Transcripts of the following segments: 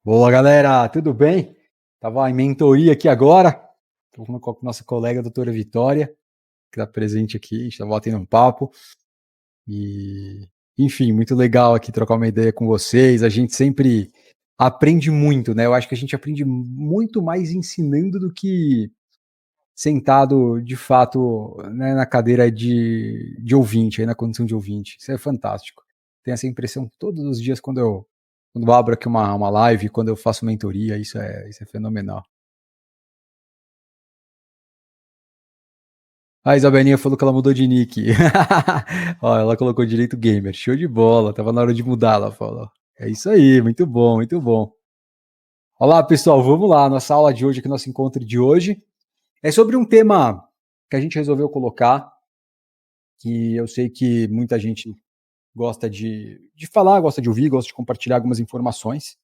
Boa, galera, tudo bem? Tava em mentoria aqui agora, tô com a nossa colega a doutora Vitória, que está presente aqui, a gente estava batendo um papo e, enfim, muito legal aqui trocar uma ideia com vocês, a gente sempre aprende muito, né, eu acho que a gente aprende muito mais ensinando do que sentado, de fato, né, na cadeira de ouvinte, aí na condição de ouvinte, isso é fantástico. Tenho essa impressão todos os dias quando eu abro aqui uma live, quando eu faço mentoria, isso é fenomenal. A Isabelinha falou que ela mudou de nick. Ó, ela colocou direito gamer, show de bola, tava na hora de mudar, ela falou. É isso aí, muito bom, muito bom. Olá, pessoal, vamos lá, nossa aula de hoje, aqui, nosso encontro de hoje, é sobre um tema que a gente resolveu colocar, que eu sei que muita gente gosta de falar, gosta de ouvir, gosta de compartilhar algumas informações.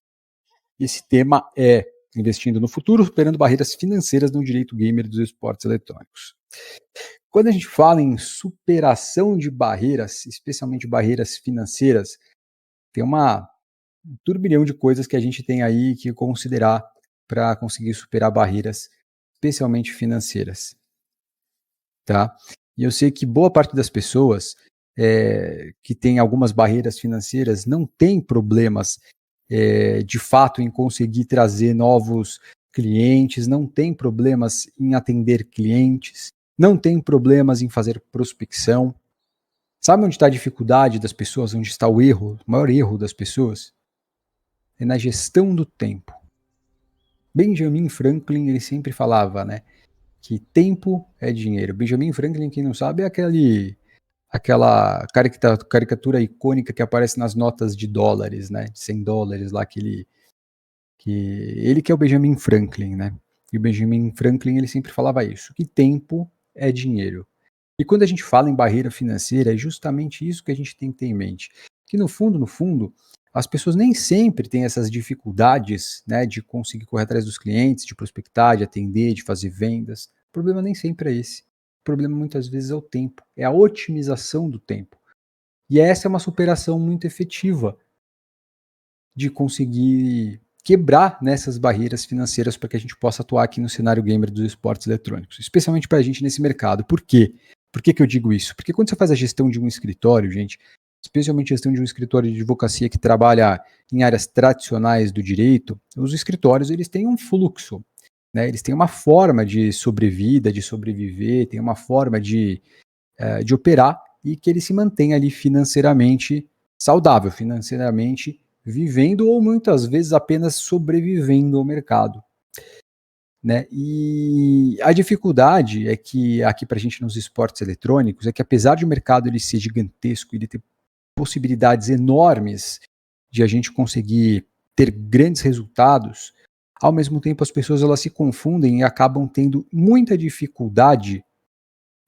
Esse tema é investindo no futuro, superando barreiras financeiras no direito gamer dos esportes eletrônicos. Quando a gente fala em superação de barreiras, especialmente barreiras financeiras, tem um turbilhão de coisas que a gente tem aí que considerar para conseguir superar barreiras, especialmente financeiras, tá? E eu sei que boa parte das pessoas que tem algumas barreiras financeiras não tem problemas de fato em conseguir trazer novos clientes, não tem problemas em atender clientes, não tem problemas em fazer prospecção. Sabe onde está a dificuldade das pessoas, onde está o erro, o maior erro das pessoas? É na gestão do tempo. Benjamin Franklin, ele sempre falava, né, que tempo é dinheiro. Benjamin Franklin, quem não sabe, é aquela caricatura icônica que aparece nas notas de dólares, né, de $100 lá, que é o Benjamin Franklin, né? E o Benjamin Franklin, ele sempre falava isso, que tempo é dinheiro. E quando a gente fala em barreira financeira, é justamente isso que a gente tem que ter em mente. Que no fundo, as pessoas nem sempre têm essas dificuldades, né, de conseguir correr atrás dos clientes, de prospectar, de atender, de fazer vendas. O problema nem sempre é esse. O problema muitas vezes é o tempo, é a otimização do tempo. E essa é uma superação muito efetiva de conseguir quebrar nessas barreiras financeiras para que a gente possa atuar aqui no cenário gamer dos esportes eletrônicos, especialmente para a gente nesse mercado. Por quê? Por que eu digo isso? Porque quando você faz a gestão de um escritório, gente, especialmente a gestão de um escritório de advocacia que trabalha em áreas tradicionais do direito, os escritórios eles têm um fluxo, né? Eles têm uma forma de sobrevida, de sobreviver, têm uma forma de operar e que ele se mantém ali financeiramente saudável, financeiramente vivendo ou muitas vezes apenas sobrevivendo ao mercado, né? E a dificuldade é que aqui para a gente nos esportes eletrônicos é que apesar de o mercado ele ser gigantesco, ele ter possibilidades enormes de a gente conseguir ter grandes resultados, ao mesmo tempo as pessoas elas se confundem e acabam tendo muita dificuldade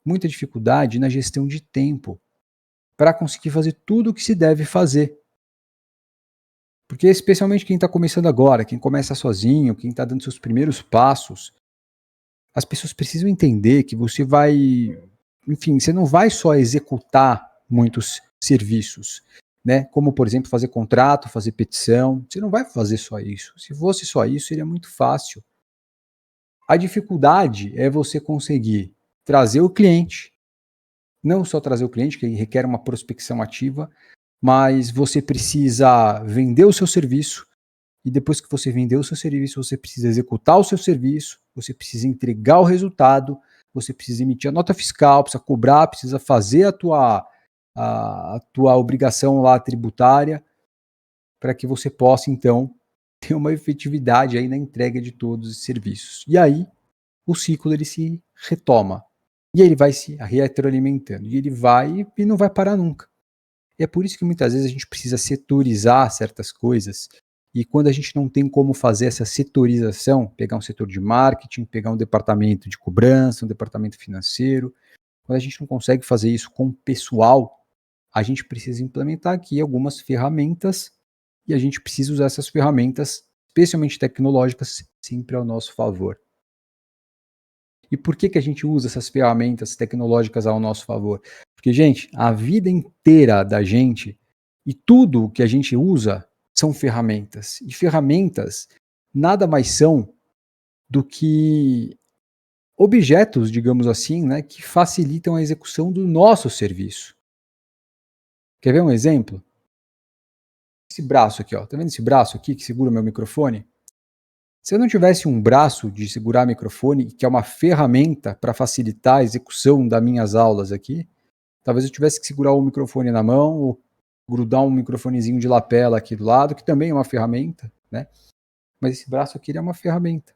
na gestão de tempo para conseguir fazer tudo o que se deve fazer. Porque especialmente quem está começando agora, quem começa sozinho, quem está dando seus primeiros passos, as pessoas precisam entender que você vai, enfim, você não vai só executar muitos serviços, né? Como, por exemplo, fazer contrato, fazer petição. Você não vai fazer só isso. Se fosse só isso, seria muito fácil. A dificuldade é você conseguir trazer o cliente, não só trazer o cliente, que requer uma prospecção ativa, mas você precisa vender o seu serviço, e depois que você vendeu o seu serviço, você precisa executar o seu serviço, você precisa entregar o resultado, você precisa emitir a nota fiscal, precisa cobrar, precisa fazer a tua obrigação lá tributária, para que você possa, então, ter uma efetividade aí na entrega de todos os serviços. E aí, o ciclo ele se retoma. E ele vai se retroalimentando. E ele vai e não vai parar nunca. E é por isso que muitas vezes a gente precisa setorizar certas coisas. E quando a gente não tem como fazer essa setorização, pegar um setor de marketing, pegar um departamento de cobrança, um departamento financeiro, quando a gente não consegue fazer isso com o pessoal, a gente precisa implementar aqui algumas ferramentas e a gente precisa usar essas ferramentas, especialmente tecnológicas, sempre ao nosso favor. E por que a gente usa essas ferramentas tecnológicas ao nosso favor? Porque, gente, a vida inteira da gente e tudo que a gente usa são ferramentas. E ferramentas nada mais são do que objetos, digamos assim, né, que facilitam a execução do nosso serviço. Quer ver um exemplo? Esse braço aqui, ó. Tá vendo esse braço aqui que segura o meu microfone? Se eu não tivesse um braço de segurar microfone, que é uma ferramenta para facilitar a execução das minhas aulas aqui, talvez eu tivesse que segurar o microfone na mão ou grudar um microfonezinho de lapela aqui do lado, que também é uma ferramenta, né? Mas esse braço aqui é uma ferramenta.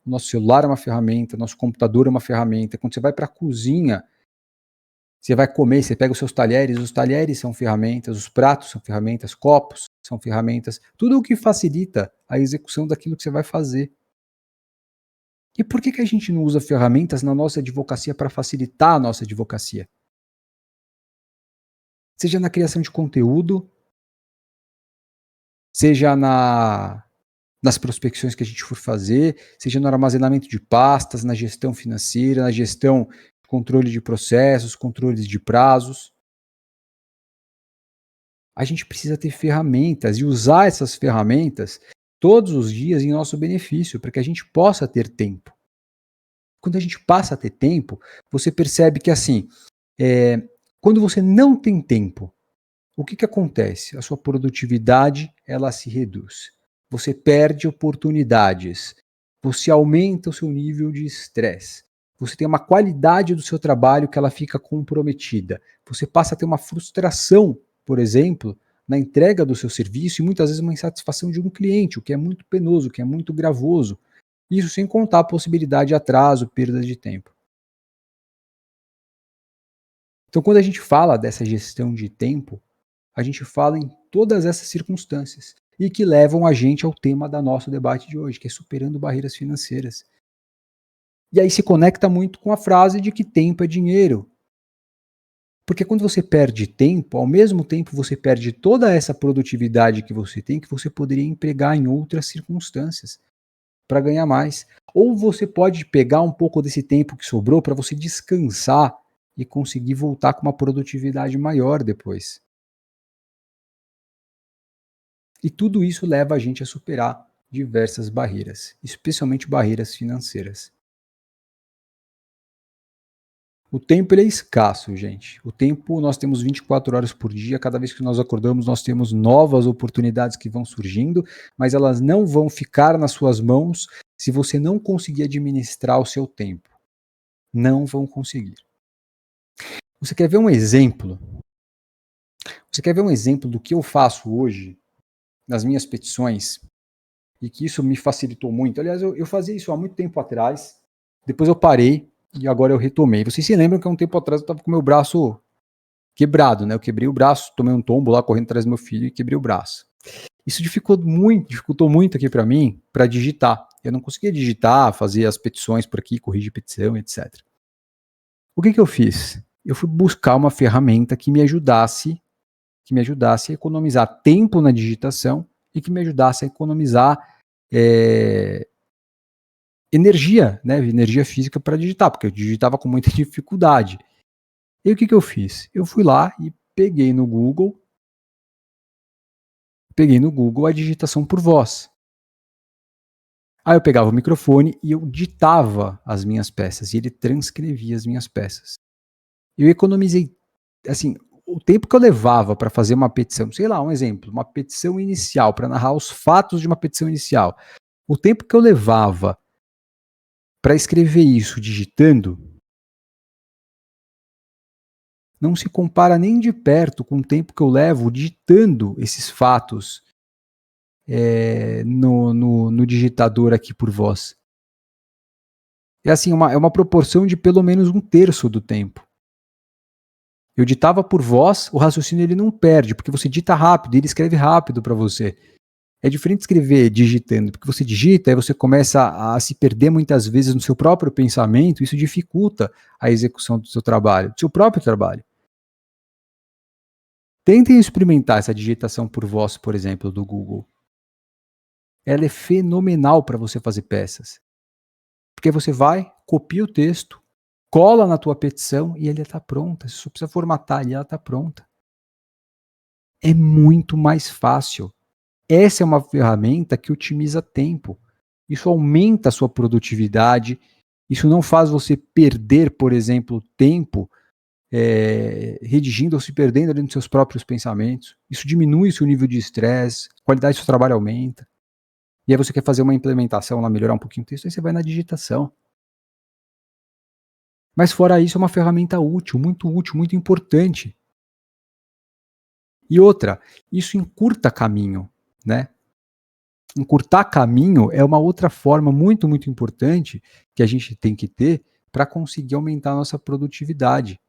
O nosso celular é uma ferramenta, nosso computador é uma ferramenta. Quando você vai para a cozinha, você vai comer, você pega os talheres são ferramentas, os pratos são ferramentas, copos são ferramentas, tudo o que facilita a execução daquilo que você vai fazer. E por que a gente não usa ferramentas na nossa advocacia para facilitar a nossa advocacia? Seja na criação de conteúdo, seja nas prospecções que a gente for fazer, seja no armazenamento de pastas, na gestão financeira, na gestão de controle de processos, controles de prazos. A gente precisa ter ferramentas e usar essas ferramentas todos os dias em nosso benefício, para que a gente possa ter tempo. Quando a gente passa a ter tempo, você percebe que assim, quando você não tem tempo, o que acontece? A sua produtividade ela se reduz. Você perde oportunidades. Você aumenta o seu nível de estresse. Você tem uma qualidade do seu trabalho que ela fica comprometida. Você passa a ter uma frustração, por exemplo, na entrega do seu serviço e muitas vezes uma insatisfação de um cliente, o que é muito penoso, o que é muito gravoso. Isso sem contar a possibilidade de atraso, perda de tempo. Então, quando a gente fala dessa gestão de tempo, a gente fala em todas essas circunstâncias e que levam a gente ao tema da nosso debate de hoje, que é superando barreiras financeiras. E aí se conecta muito com a frase de que tempo é dinheiro. Porque quando você perde tempo, ao mesmo tempo você perde toda essa produtividade que você tem, que você poderia empregar em outras circunstâncias para ganhar mais. Ou você pode pegar um pouco desse tempo que sobrou para você descansar e conseguir voltar com uma produtividade maior depois. E tudo isso leva a gente a superar diversas barreiras, especialmente barreiras financeiras. O tempo ele é escasso, gente. O tempo, nós temos 24 horas por dia, cada vez que nós acordamos, nós temos novas oportunidades que vão surgindo, mas elas não vão ficar nas suas mãos se você não conseguir administrar o seu tempo. Não vão conseguir. Você quer ver um exemplo? Você quer ver um exemplo do que eu faço hoje nas minhas petições? E que isso me facilitou muito. Aliás, eu fazia isso há muito tempo atrás, depois eu parei e agora eu retomei. Vocês se lembram que há um tempo atrás eu estava com o meu braço quebrado, né? Eu quebrei o braço, tomei um tombo lá correndo atrás do meu filho e quebrei o braço. Isso dificultou muito aqui para mim, para digitar. Eu não conseguia digitar, fazer as petições por aqui, corrigir petição, etc. O que eu fiz? Eu fui buscar uma ferramenta que me ajudasse a economizar tempo na digitação e que me ajudasse a economizar energia, né, energia física para digitar, porque eu digitava com muita dificuldade. E o que eu fiz? Eu fui lá e peguei no Google a digitação por voz. Aí eu pegava o microfone e eu ditava as minhas peças e ele transcrevia as minhas peças. Eu economizei, assim, o tempo que eu levava para fazer uma petição, sei lá, um exemplo, uma petição inicial, para narrar os fatos de uma petição inicial. O tempo que eu levava para escrever isso digitando não se compara nem de perto com o tempo que eu levo digitando esses fatos no digitador aqui por voz. É assim, é uma proporção de pelo menos um terço do tempo. Eu ditava por voz, o raciocínio ele não perde, porque você dita rápido, ele escreve rápido para você. É diferente escrever digitando, porque você digita e você começa a se perder muitas vezes no seu próprio pensamento, isso dificulta a execução do seu trabalho, do seu próprio trabalho. Tentem experimentar essa digitação por voz, por exemplo, do Google. Ela é fenomenal para você fazer peças. Porque você vai, copia o texto, cola na tua petição e ela está pronta. Você só precisa formatar e ela está pronta. É muito mais fácil. Essa é uma ferramenta que otimiza tempo. Isso aumenta a sua produtividade. Isso não faz você perder, por exemplo, tempo redigindo ou se perdendo ali nos seus próprios pensamentos. Isso diminui o seu nível de estresse, a qualidade do seu trabalho aumenta. E aí você quer fazer uma implementação lá, melhorar um pouquinho o texto, aí você vai na digitação. Mas fora isso, é uma ferramenta útil, muito importante. E outra, isso encurta caminho, né? Encurtar caminho é uma outra forma muito importante que a gente tem que ter para conseguir aumentar a nossa produtividade.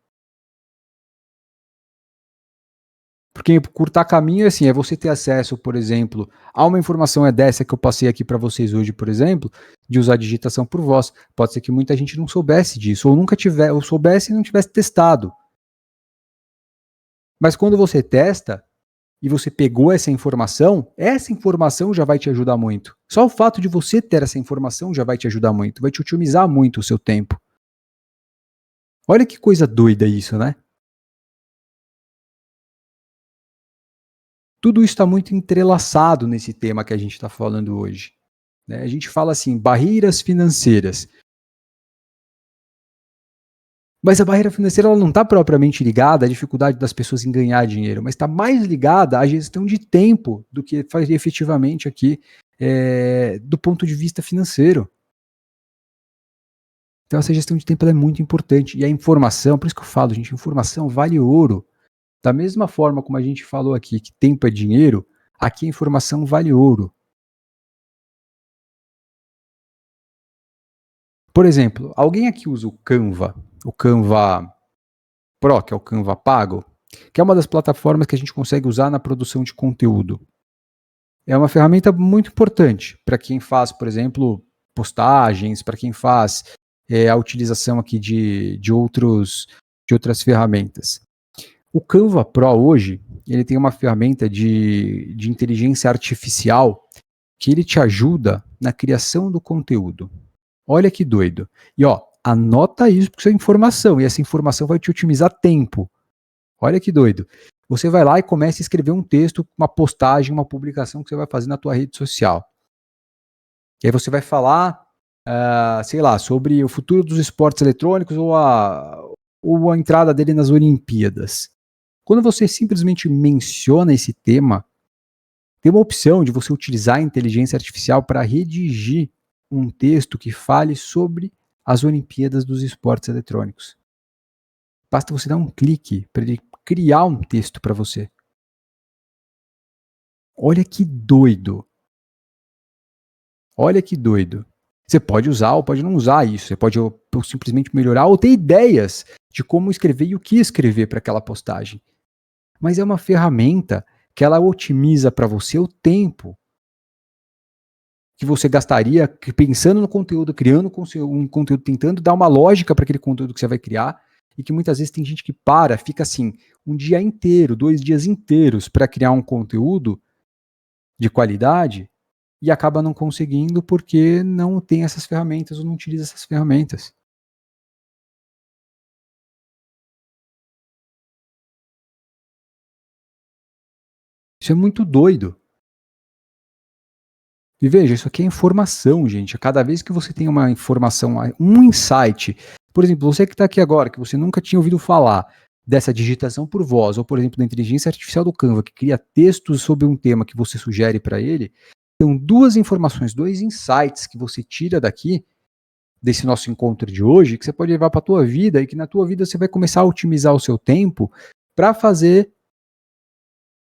Porque encurtar caminho é assim, é você ter acesso, por exemplo, a uma informação dessa que eu passei aqui para vocês hoje, por exemplo, de usar a digitação por voz. Pode ser que muita gente não soubesse disso, ou nunca tiver, ou soubesse e não tivesse testado. Mas quando você testa, e você pegou essa informação já vai te ajudar muito. Só o fato de você ter essa informação já vai te ajudar muito, vai te otimizar muito o seu tempo. Olha que coisa doida isso, né? Tudo isso está muito entrelaçado nesse tema que a gente está falando hoje. Né? A gente fala assim, barreiras financeiras. Mas a barreira financeira ela não está propriamente ligada à dificuldade das pessoas em ganhar dinheiro, mas está mais ligada à gestão de tempo do que faz efetivamente aqui do ponto de vista financeiro. Então essa gestão de tempo é muito importante. E a informação, por isso que eu falo, gente, informação vale ouro. Da mesma forma como a gente falou aqui que tempo é dinheiro, aqui a informação vale ouro. Por exemplo, alguém aqui usa o Canva Pro, que é o Canva pago, que é uma das plataformas que a gente consegue usar na produção de conteúdo. É uma ferramenta muito importante para quem faz, por exemplo, postagens, para quem faz a utilização aqui de outras ferramentas. O Canva Pro hoje, ele tem uma ferramenta de inteligência artificial que ele te ajuda na criação do conteúdo. Olha que doido. E ó, anota isso porque isso é informação, e essa informação vai te otimizar tempo. Olha que doido. Você vai lá e começa a escrever um texto, uma postagem, uma publicação que você vai fazer na tua rede social. E aí você vai falar, sei lá, sobre o futuro dos esportes eletrônicos ou a entrada dele nas Olimpíadas. Quando você simplesmente menciona esse tema, tem uma opção de você utilizar a inteligência artificial para redigir um texto que fale sobre as Olimpíadas dos esportes eletrônicos. Basta você dar um clique para ele criar um texto para você. Olha que doido. Olha que doido. Você pode usar ou pode não usar isso. Você pode simplesmente melhorar ou ter ideias de como escrever e o que escrever para aquela postagem. Mas é uma ferramenta que ela otimiza para você o tempo que você gastaria pensando no conteúdo, criando um conteúdo, tentando dar uma lógica para aquele conteúdo que você vai criar, e que muitas vezes tem gente que fica assim, um dia inteiro, 2 dias inteiros para criar um conteúdo de qualidade e acaba não conseguindo porque não tem essas ferramentas ou não utiliza essas ferramentas. Isso é muito doido. E veja, isso aqui é informação, gente. Cada vez que você tem uma informação, um insight, por exemplo, você que está aqui agora, que você nunca tinha ouvido falar dessa digitação por voz, ou por exemplo, da inteligência artificial do Canva, que cria textos sobre um tema que você sugere para ele, são 2 informações, 2 insights que você tira daqui, desse nosso encontro de hoje, que você pode levar para a tua vida e que na tua vida você vai começar a otimizar o seu tempo para fazer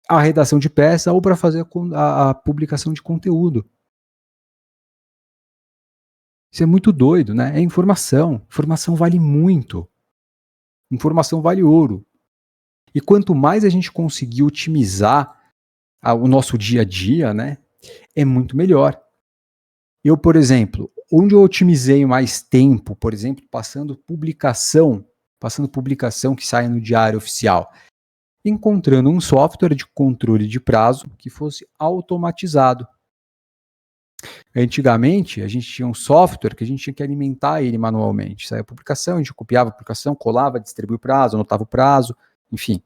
a redação de peça ou para fazer a publicação de conteúdo. Isso é muito doido, né? É informação. Informação vale muito. Informação vale ouro. E quanto mais a gente conseguir otimizar o nosso dia a dia, né? É muito melhor. Eu, por exemplo, onde eu otimizei mais tempo, por exemplo, passando publicação que sai no diário oficial, encontrando um software de controle de prazo que fosse automatizado. Antigamente, a gente tinha um software que a gente tinha que alimentar ele manualmente. Saía a publicação, a gente copiava a publicação, colava, distribuía o prazo, anotava o prazo, enfim.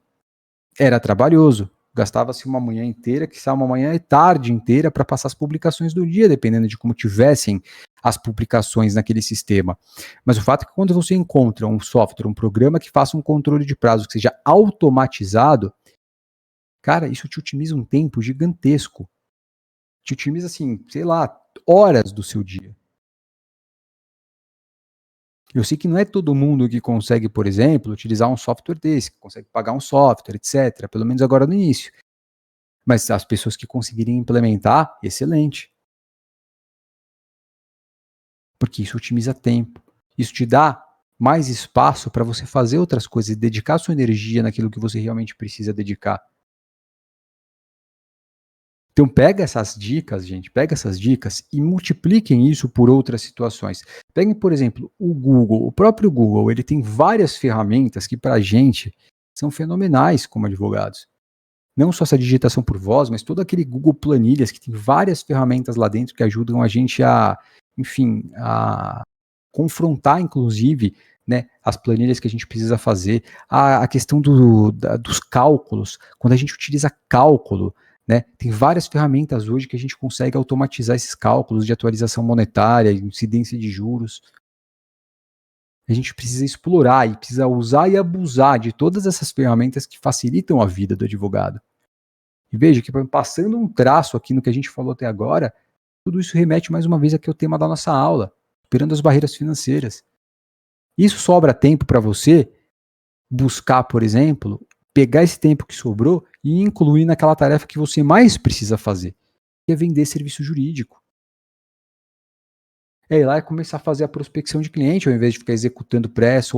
Era trabalhoso. Gastava-se uma manhã inteira, que uma manhã e tarde inteira para passar as publicações do dia, dependendo de como tivessem as publicações naquele sistema. Mas o fato é que quando você encontra um software, um programa que faça um controle de prazo que seja automatizado, cara, isso te otimiza um tempo gigantesco. Te otimiza, assim, sei lá, horas do seu dia. Eu sei que não é todo mundo que consegue, por exemplo, utilizar um software desse, que consegue pagar um software, etc. Pelo menos agora no início. Mas as pessoas que conseguirem implementar, excelente. Porque isso otimiza tempo. Isso te dá mais espaço para você fazer outras coisas e dedicar sua energia naquilo que você realmente precisa dedicar. Então pega essas dicas, gente, pega essas dicas e multipliquem isso por outras situações. Peguem, por exemplo, o Google. O próprio Google, ele tem várias ferramentas que para a gente são fenomenais como advogados. Não só essa digitação por voz, mas todo aquele Google Planilhas, que tem várias ferramentas lá dentro que ajudam a gente a, enfim, a confrontar, inclusive, né, as planilhas que a gente precisa fazer, a questão dos cálculos, quando a gente utiliza cálculo, né, tem várias ferramentas hoje que a gente consegue automatizar esses cálculos de atualização monetária, incidência de juros. A gente precisa explorar e precisa usar e abusar de todas essas ferramentas que facilitam a vida do advogado. E veja que passando um traço aqui no que a gente falou até agora, tudo isso remete mais uma vez aqui ao tema da nossa aula, superando as barreiras financeiras. Isso sobra tempo para você buscar, por exemplo, pegar esse tempo que sobrou e incluir naquela tarefa que você mais precisa fazer, que é vender serviço jurídico. É ir lá e começar a fazer a prospecção de cliente, ao invés de ficar executando prazo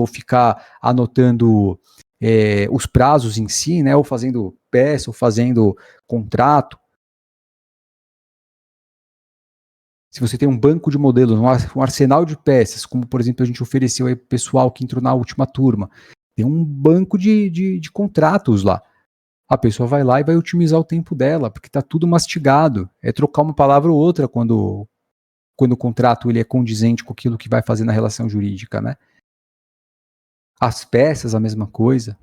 ou ficar anotando os prazos em si, né, ou fazendo peça, ou fazendo contrato. Se você tem um banco de modelos, um arsenal de peças, como por exemplo a gente ofereceu aí para o pessoal que entrou na última turma, tem um banco de contratos lá. A pessoa vai lá e vai otimizar o tempo dela, porque está tudo mastigado. É trocar uma palavra ou outra quando o contrato ele é condizente com aquilo que vai fazer na relação jurídica, né? As peças, a mesma coisa.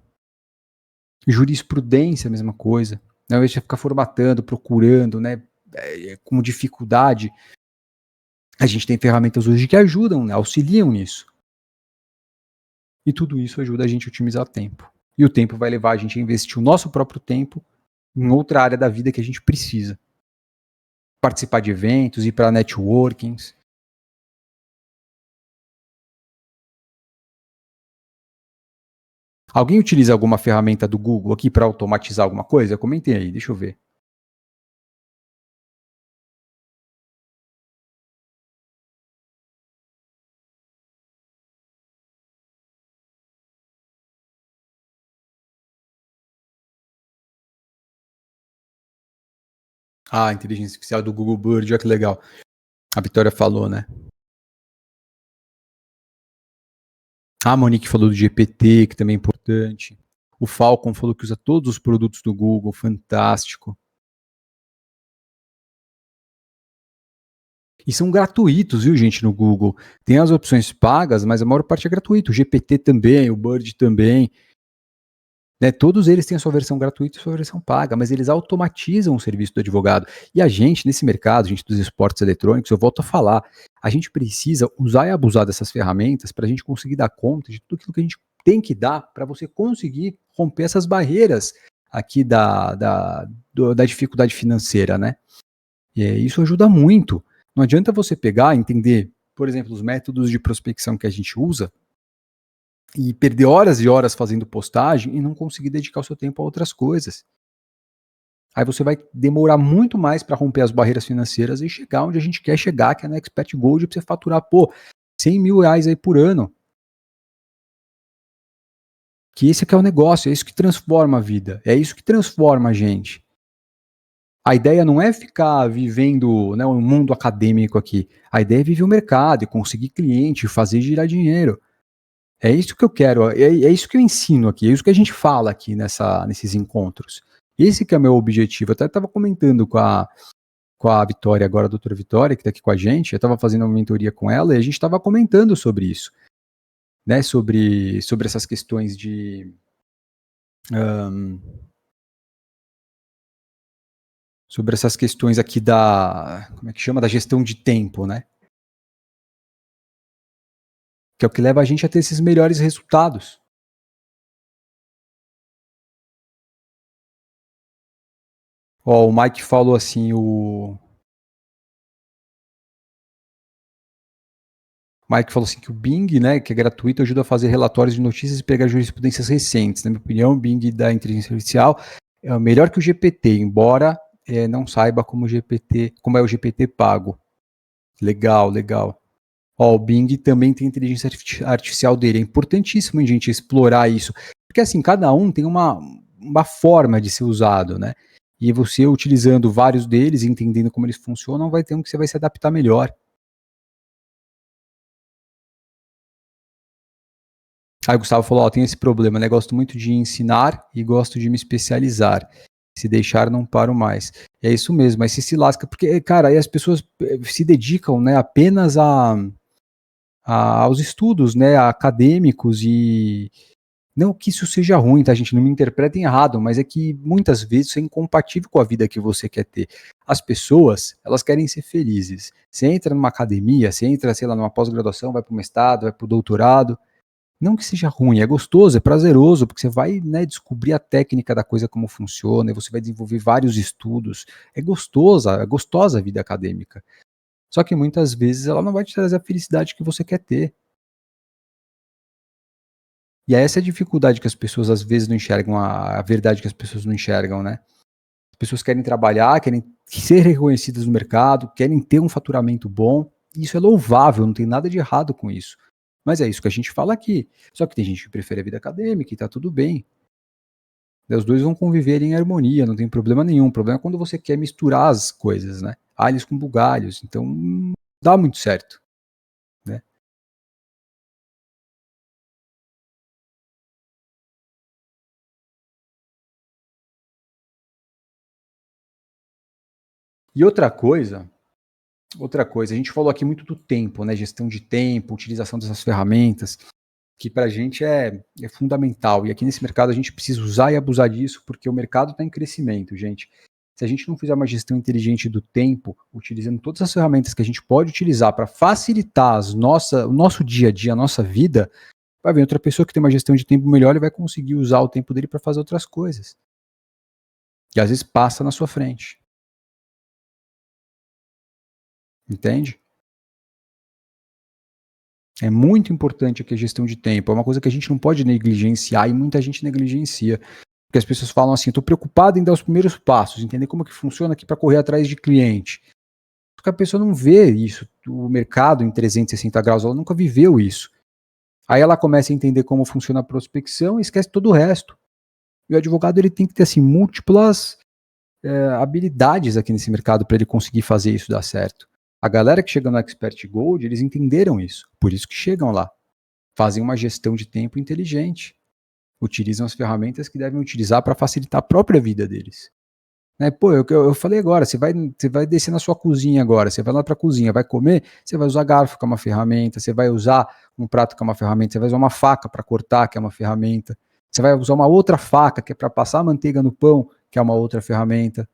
Jurisprudência, a mesma coisa. Ao invés de ficar formatando, procurando, né, com dificuldade, a gente tem ferramentas hoje que ajudam, né, auxiliam nisso. E tudo isso ajuda a gente a otimizar tempo. E o tempo vai levar a gente a investir o nosso próprio tempo em outra área da vida que a gente precisa. Participar de eventos, ir para networkings. Alguém utiliza alguma ferramenta do Google aqui para automatizar alguma coisa? Comentem aí, deixa eu ver. Ah, a inteligência artificial do Google Bird, olha que legal. A Vitória falou, né? A Monique falou do GPT, que também é importante. O Falcon falou que usa todos os produtos do Google, fantástico. E são gratuitos, viu, gente, no Google. Tem as opções pagas, mas a maior parte é gratuito. O GPT também, o Bird também. Né, todos eles têm a sua versão gratuita e a sua versão paga, mas eles automatizam o serviço do advogado. E a gente, nesse mercado, gente dos esportes eletrônicos, eu volto a falar, a gente precisa usar e abusar dessas ferramentas para a gente conseguir dar conta de tudo aquilo que a gente tem que dar para você conseguir romper essas barreiras aqui da dificuldade financeira, né? E isso ajuda muito. Não adianta você pegar, entender, por exemplo, os métodos de prospecção que a gente usa, e perder horas e horas fazendo postagem e não conseguir dedicar o seu tempo a outras coisas. Aí você vai demorar muito mais para romper as barreiras financeiras e chegar onde a gente quer chegar, que é na Expert Gold, para você faturar, pô, 100 mil reais aí por ano. Que esse aqui é o negócio, é isso que transforma a vida, é isso que transforma a gente. A ideia não é ficar vivendo, né, um mundo acadêmico aqui. A ideia é viver o mercado e conseguir cliente, fazer girar dinheiro. É isso que eu quero, é isso que eu ensino aqui, é isso que a gente fala aqui nesses encontros. Esse que é o meu objetivo. Eu até estava comentando com a Vitória agora, a doutora Vitória, que está aqui com a gente, eu estava fazendo uma mentoria com ela e a gente estava comentando sobre isso, né, sobre essas questões de sobre essas questões aqui como é que chama? Da gestão de tempo, né? Que é o que leva a gente a ter esses melhores resultados. Ó, o Mike falou assim, que o Bing, né, que é gratuito, ajuda a fazer relatórios de notícias e pegar jurisprudências recentes. Na minha opinião, o Bing da inteligência artificial é melhor que o GPT, embora não saiba como é o GPT pago. Legal, legal. Ó, o Bing também tem inteligência artificial dele. É importantíssimo a gente explorar isso. Porque assim, cada um tem uma forma de ser usado, né? E você utilizando vários deles, entendendo como eles funcionam, vai ter um que você vai se adaptar melhor. Aí o Gustavo falou, ó, tem esse problema, né? Gosto muito de ensinar e gosto de me especializar. Se deixar, não paro mais. É isso mesmo, mas se lasca, porque, cara, aí as pessoas se dedicam, né, apenas aos estudos, né, acadêmicos e não que isso seja ruim, tá, gente? Não me interpretem errado, mas é que muitas vezes isso é incompatível com a vida que você quer ter. As pessoas, elas querem ser felizes. Você entra numa academia, você entra, sei lá, numa pós-graduação, vai para o mestrado, vai para o doutorado. Não que seja ruim, é gostoso, é prazeroso, porque você vai, né, descobrir a técnica da coisa como funciona, e você vai desenvolver vários estudos. É gostosa a vida acadêmica. Só que muitas vezes ela não vai te trazer a felicidade que você quer ter. E essa é a dificuldade que as pessoas às vezes não enxergam, a verdade que as pessoas não enxergam, né? As pessoas querem trabalhar, querem ser reconhecidas no mercado, querem ter um faturamento bom. E isso é louvável, não tem nada de errado com isso. Mas é isso que a gente fala aqui. Só que tem gente que prefere a vida acadêmica e tá tudo bem. Os dois vão conviver em harmonia, não tem problema nenhum. O problema é quando você quer misturar as coisas, né? Alhos com bugalhos. Então, não dá muito certo, né? E outra coisa, a gente falou aqui muito do tempo, né? Gestão de tempo, utilização dessas ferramentas, que para a gente é fundamental. E aqui nesse mercado a gente precisa usar e abusar disso, porque o mercado está em crescimento, gente. Se a gente não fizer uma gestão inteligente do tempo, utilizando todas as ferramentas que a gente pode utilizar para facilitar o nosso dia a dia, a nossa vida, vai vir outra pessoa que tem uma gestão de tempo melhor e vai conseguir usar o tempo dele para fazer outras coisas. E às vezes passa na sua frente. Entende? É muito importante aqui a gestão de tempo. É uma coisa que a gente não pode negligenciar e muita gente negligencia. Porque as pessoas falam assim, estou preocupado em dar os primeiros passos, entender como que funciona aqui para correr atrás de cliente. Porque a pessoa não vê isso, o mercado em 360 graus, ela nunca viveu isso. Aí ela começa a entender como funciona a prospecção e esquece todo o resto. E o advogado ele tem que ter assim múltiplas habilidades aqui nesse mercado para ele conseguir fazer isso dar certo. A galera que chega no Expert Gold, eles entenderam isso, por isso que chegam lá. Fazem uma gestão de tempo inteligente, utilizam as ferramentas que devem utilizar para facilitar a própria vida deles. Né? Pô, eu falei agora, você vai descer na sua cozinha agora, você vai lá para a cozinha, vai comer, você vai usar garfo, que é uma ferramenta, você vai usar um prato, que é uma ferramenta, você vai usar uma faca para cortar, que é uma ferramenta, você vai usar uma outra faca, que é para passar a manteiga no pão, que é uma outra ferramenta,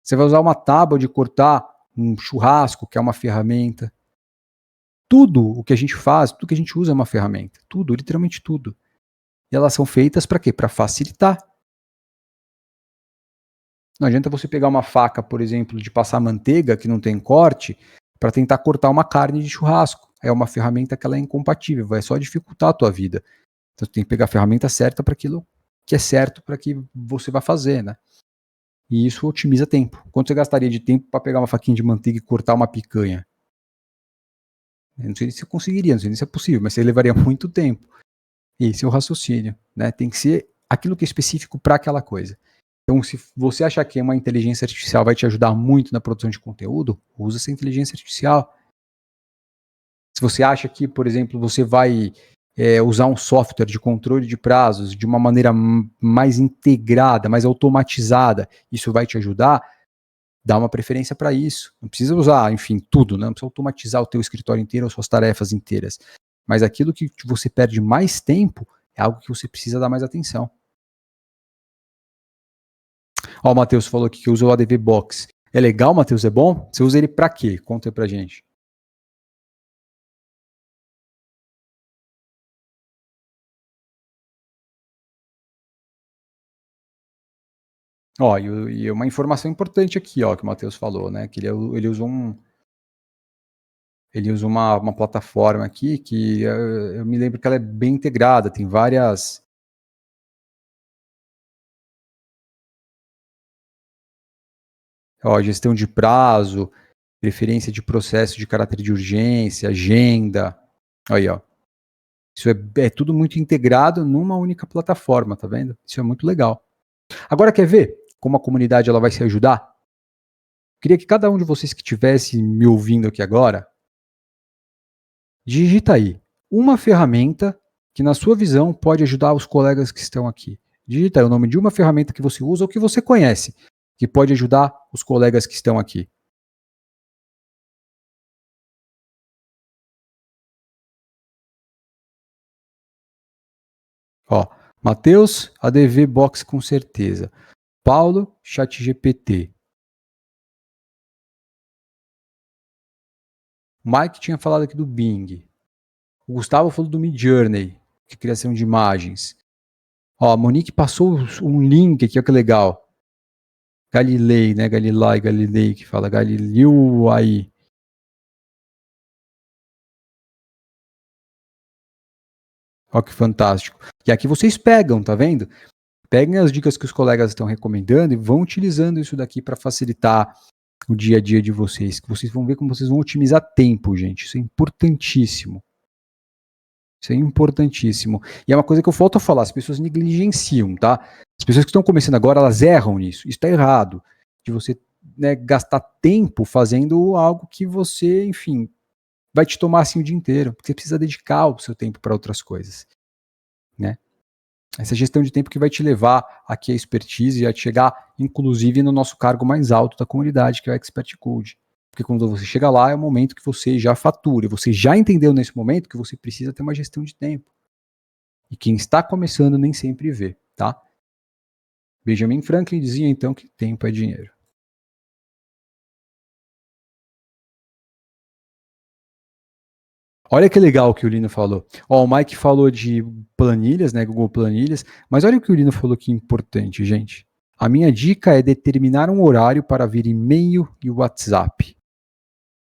você vai usar uma tábua de cortar um churrasco, que é uma ferramenta. Tudo o que a gente faz, tudo que a gente usa é uma ferramenta. Tudo, literalmente tudo. E elas são feitas para quê? Para facilitar. Não adianta você pegar uma faca, por exemplo, de passar manteiga, que não tem corte, para tentar cortar uma carne de churrasco. É uma ferramenta que ela é incompatível, vai só dificultar a tua vida. Então você tem que pegar a ferramenta certa para aquilo que é certo para que você vai fazer, né? E isso otimiza tempo. Quanto você gastaria de tempo para pegar uma faquinha de manteiga e cortar uma picanha? Eu não sei se você conseguiria, não sei se é possível, mas você levaria muito tempo. Esse é o raciocínio, né? Tem que ser aquilo que é específico para aquela coisa. Então, se você achar que uma inteligência artificial vai te ajudar muito na produção de conteúdo, usa essa inteligência artificial. Se você acha que, por exemplo, você vai usar um software de controle de prazos de uma maneira mais integrada, mais automatizada, isso vai te ajudar, dá uma preferência para isso. Não precisa usar, enfim, tudo, né? Não precisa automatizar o teu escritório inteiro, as suas tarefas inteiras. Mas aquilo que você perde mais tempo é algo que você precisa dar mais atenção. Ó, o Matheus falou aqui que usa o ADV Box. É legal, Matheus? É bom? Você usa ele pra quê? Conta aí pra gente. Ó, e uma informação importante aqui, ó, que o Matheus falou, né? Que ele usa uma plataforma aqui que eu me lembro que ela é bem integrada, tem várias. Ó, gestão de prazo, preferência de processo de caráter de urgência, agenda. Aí, ó. Isso é tudo muito integrado numa única plataforma, tá vendo? Isso é muito legal. Agora, quer ver como a comunidade ela vai se ajudar? Queria que cada um de vocês que estivesse me ouvindo aqui agora, digita aí uma ferramenta que, na sua visão, pode ajudar os colegas que estão aqui. Digita aí o nome de uma ferramenta que você usa ou que você conhece, que pode ajudar os colegas que estão aqui. Ó, Matheus, ADV Box com certeza. Paulo, ChatGPT. Mike tinha falado aqui do Bing. O Gustavo falou do Midjourney, de criação de imagens. Ó, a Monique passou um link aqui, olha que legal. Galilei, né? Galilei, que fala Galileu aí. Olha que fantástico. E aqui vocês pegam, tá vendo? Peguem as dicas que os colegas estão recomendando e vão utilizando isso daqui para facilitar o dia a dia de vocês. Que vocês vão ver como vocês vão otimizar tempo, gente. Isso é importantíssimo. Isso é importantíssimo. E é uma coisa que eu falto a falar, as pessoas negligenciam, tá? As pessoas que estão começando agora, elas erram nisso. Isso está errado. De você, né, gastar tempo fazendo algo que você, enfim, vai te tomar assim o dia inteiro. Porque você precisa dedicar o seu tempo para outras coisas, né? Essa gestão de tempo que vai te levar aqui a expertise e a chegar, inclusive, no nosso cargo mais alto da comunidade, que é o Expert Code. Porque quando você chega lá, é o momento que você já fatura. Você já entendeu nesse momento que você precisa ter uma gestão de tempo. E quem está começando nem sempre vê, tá? Benjamin Franklin dizia então que tempo é dinheiro. Olha que legal que o Lino falou. Ó, o Mike falou de planilhas, né, Google Planilhas, mas olha o que o Lino falou que é importante, gente. A minha dica é determinar um horário para ver e-mail e WhatsApp.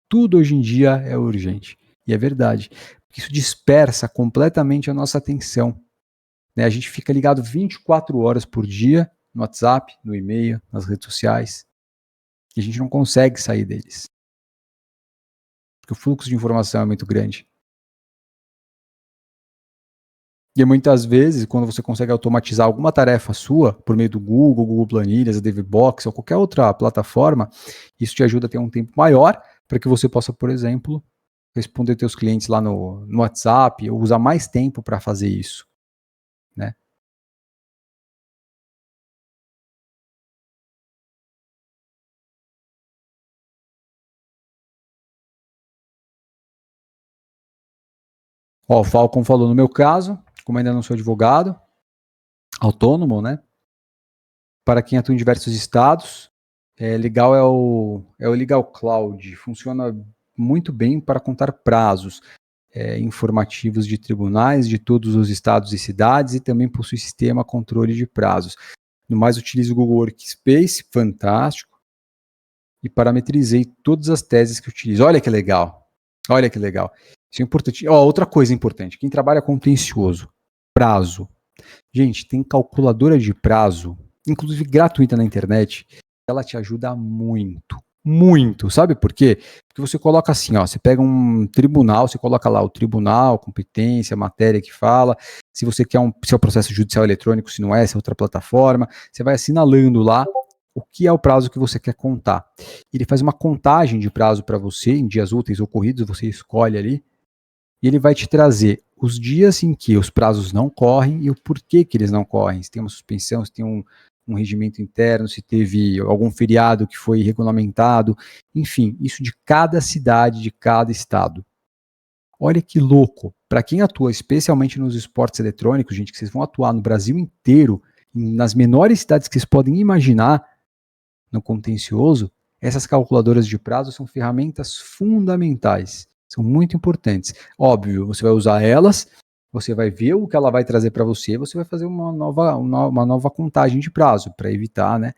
Tudo hoje em dia é urgente. E é verdade. Isso dispersa completamente a nossa atenção. Né? A gente fica ligado 24 horas por dia no WhatsApp, no e-mail, nas redes sociais. E a gente não consegue sair deles. Porque o fluxo de informação é muito grande. E muitas vezes, quando você consegue automatizar alguma tarefa sua, por meio do Google, Google Planilhas, a DevBox ou qualquer outra plataforma, isso te ajuda a ter um tempo maior para que você possa, por exemplo, responder teus clientes lá no WhatsApp ou usar mais tempo para fazer isso, né? Ó, o Falcon falou, no meu caso, como ainda não sou advogado, autônomo, né? Para quem atua em diversos estados, legal é o Legal Cloud. Funciona muito bem para contar prazos informativos de tribunais de todos os estados e cidades e também possui sistema controle de prazos. No mais, utilizo o Google Workspace, fantástico, e parametrizei todas as teses que utilizo. Olha que legal. Olha que legal. Isso é importante. Ó, outra coisa importante, quem trabalha contencioso, prazo. Gente, tem calculadora de prazo, inclusive gratuita na internet, ela te ajuda muito. Muito. Sabe por quê? Porque você coloca assim, ó, você pega um tribunal, você coloca lá o tribunal, competência, matéria que fala, se você quer se é um processo judicial eletrônico, se não é, se é outra plataforma, você vai assinalando lá o que é o prazo que você quer contar. Ele faz uma contagem de prazo para você, em dias úteis ocorridos, você escolhe ali, e ele vai te trazer os dias em que os prazos não correm e o porquê que eles não correm. Se tem uma suspensão, se tem um regimento interno, se teve algum feriado que foi regulamentado, enfim, isso de cada cidade, de cada estado. Olha que louco. Para quem atua especialmente nos esportes eletrônicos, gente, que vocês vão atuar no Brasil inteiro, nas menores cidades que vocês podem imaginar, no contencioso, essas calculadoras de prazo são ferramentas fundamentais, são muito importantes. Óbvio, você vai usar elas, você vai ver o que ela vai trazer para você, você vai fazer uma nova contagem de prazo para evitar, né,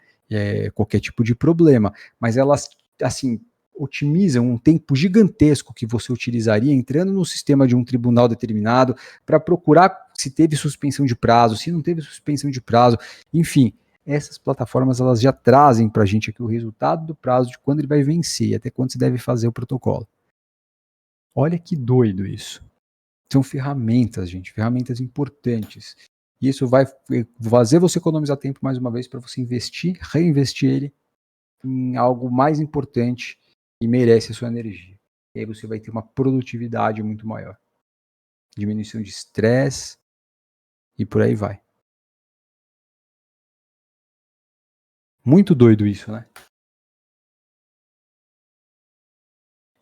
qualquer tipo de problema. Mas elas, assim, otimizam um tempo gigantesco que você utilizaria entrando no sistema de um tribunal determinado para procurar se teve suspensão de prazo, se não teve suspensão de prazo, enfim. Essas plataformas elas já trazem para a gente aqui o resultado do prazo de quando ele vai vencer e até quando se deve fazer o protocolo. Olha que doido isso. São ferramentas, gente, ferramentas importantes. E isso vai fazer você economizar tempo mais uma vez para você investir, reinvestir ele em algo mais importante e merece a sua energia. E aí você vai ter uma produtividade muito maior. Diminuição de estresse e por aí vai. Muito doido isso, né?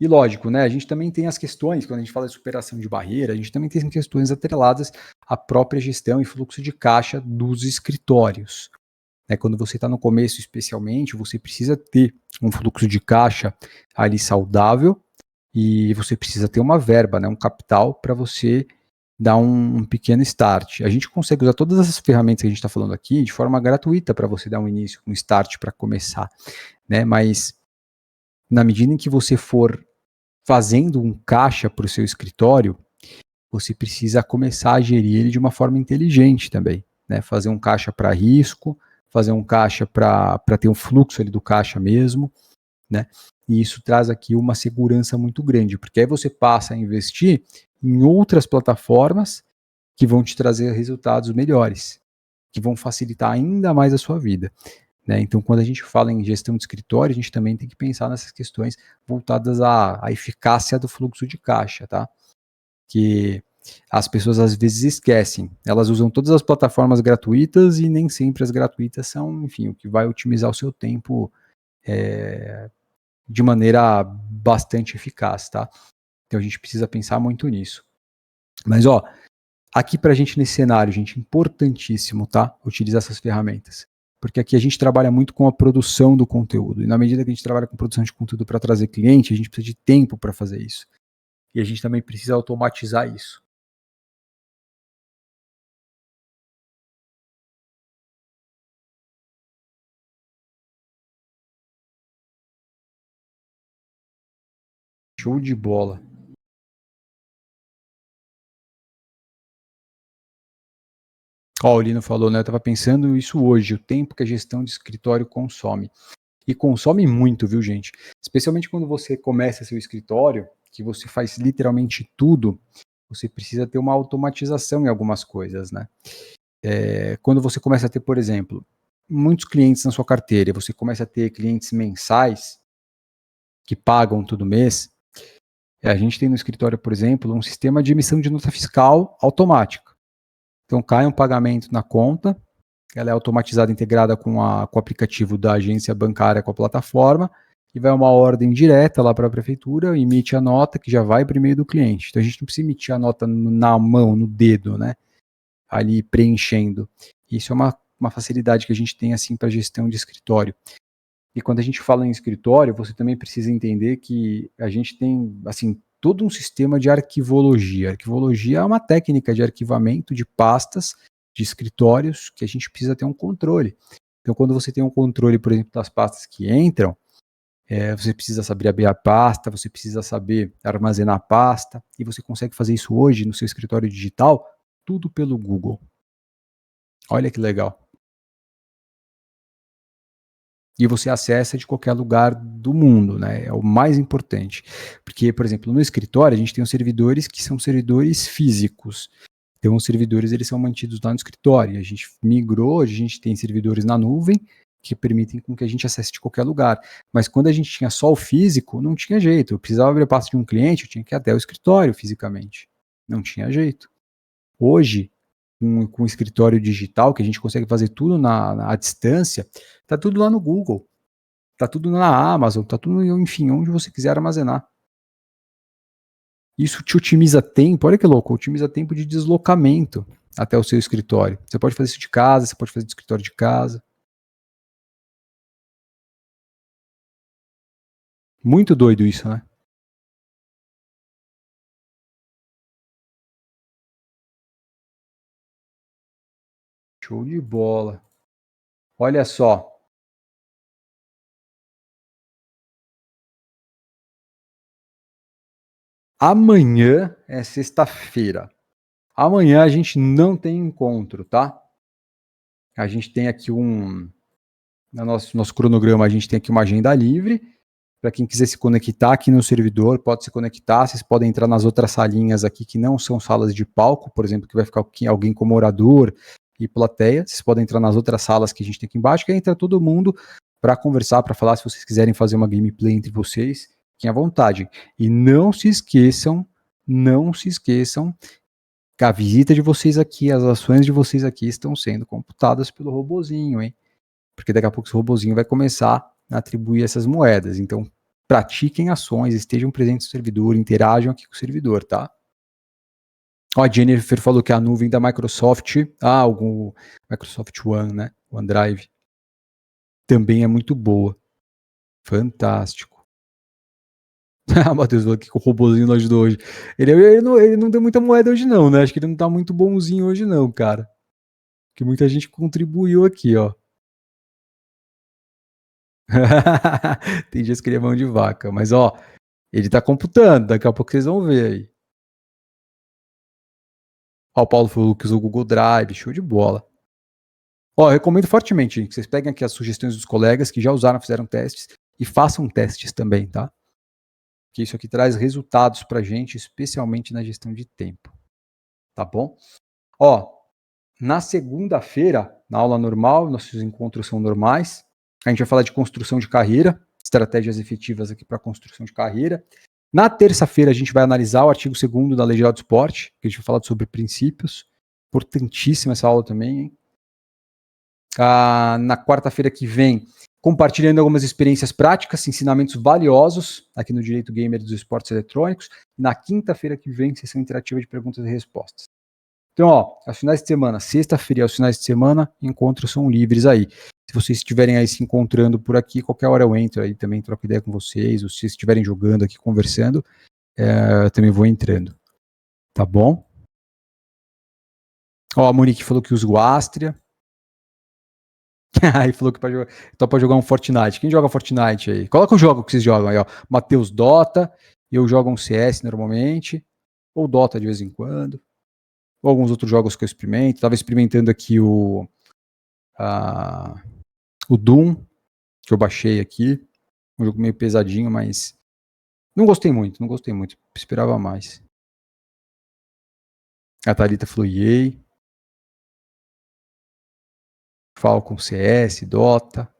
E lógico, né, a gente também tem as questões, quando a gente fala de superação de barreira, a gente também tem questões atreladas à própria gestão e fluxo de caixa dos escritórios. Quando você está no começo, especialmente, você precisa ter um fluxo de caixa ali saudável e você precisa ter uma verba, né, um capital para você dar um pequeno start. A gente consegue usar todas essas ferramentas que a gente está falando aqui de forma gratuita para você dar um início, um start para começar, né? Mas na medida em que você for fazendo um caixa para o seu escritório, você precisa começar a gerir ele de uma forma inteligente também, né? Fazer um caixa para risco, fazer um caixa para ter um fluxo ali do caixa mesmo, né? E isso traz aqui uma segurança muito grande, porque aí você passa a investir em outras plataformas que vão te trazer resultados melhores, que vão facilitar ainda mais a sua vida. Né? Então, quando a gente fala em gestão de escritório, a gente também tem que pensar nessas questões voltadas à eficácia do fluxo de caixa, tá? Que as pessoas às vezes esquecem. Elas usam todas as plataformas gratuitas e nem sempre as gratuitas são, enfim, o que vai otimizar o seu tempo de maneira bastante eficaz, tá? Então a gente precisa pensar muito nisso. Mas, ó, aqui pra gente nesse cenário, gente, importantíssimo, tá? Utilizar essas ferramentas. Porque aqui a gente trabalha muito com a produção do conteúdo. E na medida que a gente trabalha com produção de conteúdo para trazer cliente, a gente precisa de tempo para fazer isso. E a gente também precisa automatizar isso. Show de bola. Ó, o Lino falou, né? Eu estava pensando isso hoje, o tempo que a gestão de escritório consome. E consome muito, viu, gente? Especialmente quando você começa seu escritório, que você faz literalmente tudo, você precisa ter uma automatização em algumas coisas, né? Quando você começa a ter, por exemplo, muitos clientes na sua carteira, você começa a ter clientes mensais que pagam todo mês, a gente tem no escritório, por exemplo, um sistema de emissão de nota fiscal automática. Então, cai um pagamento na conta, ela é automatizada, integrada com o aplicativo da agência bancária, com a plataforma, e vai uma ordem direta lá para a prefeitura, emite a nota que já vai para o e-mail do cliente. Então, a gente não precisa emitir a nota na mão, no dedo, né? Ali preenchendo. Isso é uma facilidade que a gente tem assim para gestão de escritório. E quando a gente fala em escritório, você também precisa entender que a gente tem assim todo um sistema de arquivologia. Arquivologia é uma técnica de arquivamento de pastas de escritórios que a gente precisa ter um controle. Então, quando você tem um controle, por exemplo, das pastas que entram, você precisa saber abrir a pasta, você precisa saber armazenar a pasta, e você consegue fazer isso hoje no seu escritório digital, tudo pelo Google. Olha que legal. E você acessa de qualquer lugar do mundo, né? É o mais importante. Porque, por exemplo, no escritório, a gente tem os servidores que são servidores físicos. Então, os servidores eles são mantidos lá no escritório. A gente migrou, hoje a gente tem servidores na nuvem que permitem com que a gente acesse de qualquer lugar. Mas quando a gente tinha só o físico, não tinha jeito. Eu precisava abrir a pasta de um cliente, eu tinha que ir até o escritório fisicamente. Não tinha jeito. Hoje, com o escritório digital, que a gente consegue fazer tudo à distância, tá tudo lá no Google, tá tudo na Amazon, tá tudo, enfim, onde você quiser armazenar. Isso te otimiza tempo, olha que louco, otimiza tempo de deslocamento até o seu escritório. Você pode fazer isso de casa, você pode fazer do escritório de casa. Muito doido isso, né? Show de bola. Olha só. Amanhã é sexta-feira. Amanhã a gente não tem encontro, tá? A gente tem aqui no nosso cronograma, a gente tem aqui uma agenda livre. Para quem quiser se conectar aqui no servidor, pode se conectar. Vocês podem entrar nas outras salinhas aqui que não são salas de palco, por exemplo, que vai ficar alguém como orador e plateia. Vocês podem entrar nas outras salas que a gente tem aqui embaixo, que entra todo mundo para conversar, para falar. Se vocês quiserem fazer uma gameplay entre vocês, fiquem à vontade. E não se esqueçam que a visita de vocês aqui, as ações de vocês aqui estão sendo computadas pelo robozinho, hein? Porque daqui a pouco esse robozinho vai começar a atribuir essas moedas. Então, pratiquem ações, estejam presentes no servidor, interajam aqui com o servidor, tá? Ó, a Jennifer falou que a nuvem da Microsoft, algum Microsoft One, né? OneDrive, também é muito boa. Fantástico. Matheus falou que o robozinho não ajudou hoje. Ele não deu muita moeda hoje não, né? Acho que ele não tá muito bonzinho hoje não, cara. Que muita gente contribuiu aqui, ó. Tem dias que ele é mão de vaca, mas ó, ele tá computando, daqui a pouco vocês vão ver aí. Ó, o Paulo falou que usou o Google Drive, show de bola. Ó, eu recomendo fortemente que vocês peguem aqui as sugestões dos colegas que já usaram, fizeram testes e façam testes também, tá? Que isso aqui traz resultados pra gente, especialmente na gestão de tempo. Tá bom? Ó, na segunda-feira, na aula normal, nossos encontros são normais. A gente vai falar de construção de carreira, estratégias efetivas aqui para construção de carreira. Na terça-feira, a gente vai analisar o artigo 2º da Lei Geral do Esporte, que a gente vai falar sobre princípios. Importantíssima essa aula também, hein? Na quarta-feira que vem, compartilhando algumas experiências práticas, ensinamentos valiosos aqui no Direito Gamer dos Esportes Eletrônicos. Na quinta-feira que vem, sessão interativa de perguntas e respostas. Então, ó, aos finais de semana, sexta-feira e aos finais de semana, encontros são livres aí. Se vocês estiverem aí se encontrando por aqui, qualquer hora eu entro aí também, troco ideia com vocês, ou se vocês estiverem jogando aqui, conversando, eu também vou entrando. Tá bom? Ó, a Monique falou que usa o Astria. Aí falou que pode jogar um Fortnite. Quem joga Fortnite aí? Coloca o jogo que vocês jogam aí, ó. Matheus Dota, eu jogo um CS normalmente, ou Dota de vez em quando, ou alguns outros jogos que eu experimento. Tava experimentando aqui o Doom, que eu baixei aqui. Um jogo meio pesadinho, mas não gostei muito. Esperava mais. A Thalita falou EA, Falcon CS, Dota,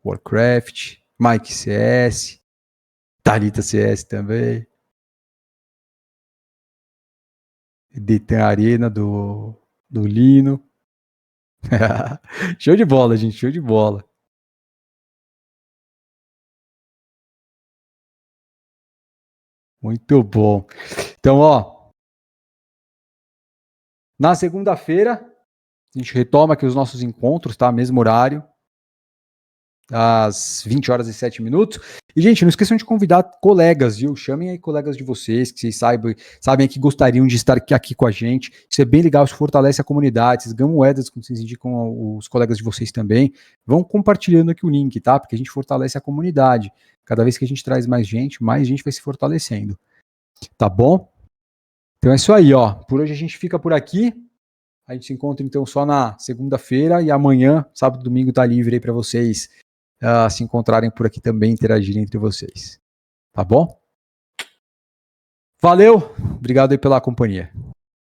Warcraft, Mike CS, Thalita CS também. Detan Arena do Lino. Show de bola, gente, show de bola. Muito bom. Então, ó, na segunda-feira, a gente retoma aqui os nossos encontros, tá? Mesmo horário, às 20 horas e 7 minutos. E, gente, não esqueçam de convidar colegas, viu? Chamem aí colegas de vocês, que vocês sabem que gostariam de estar aqui com a gente. Isso é bem legal, isso fortalece a comunidade. Vocês ganham moedas quando vocês indicam os colegas de vocês também. Vão compartilhando aqui o link, tá? Porque a gente fortalece a comunidade. Cada vez que a gente traz mais gente vai se fortalecendo. Tá bom? Então é isso aí, ó. Por hoje a gente fica por aqui. A gente se encontra então só na segunda-feira e amanhã, sábado e domingo, tá livre aí para vocês se encontrarem por aqui também, interagirem entre vocês. Tá bom? Valeu, obrigado aí pela companhia.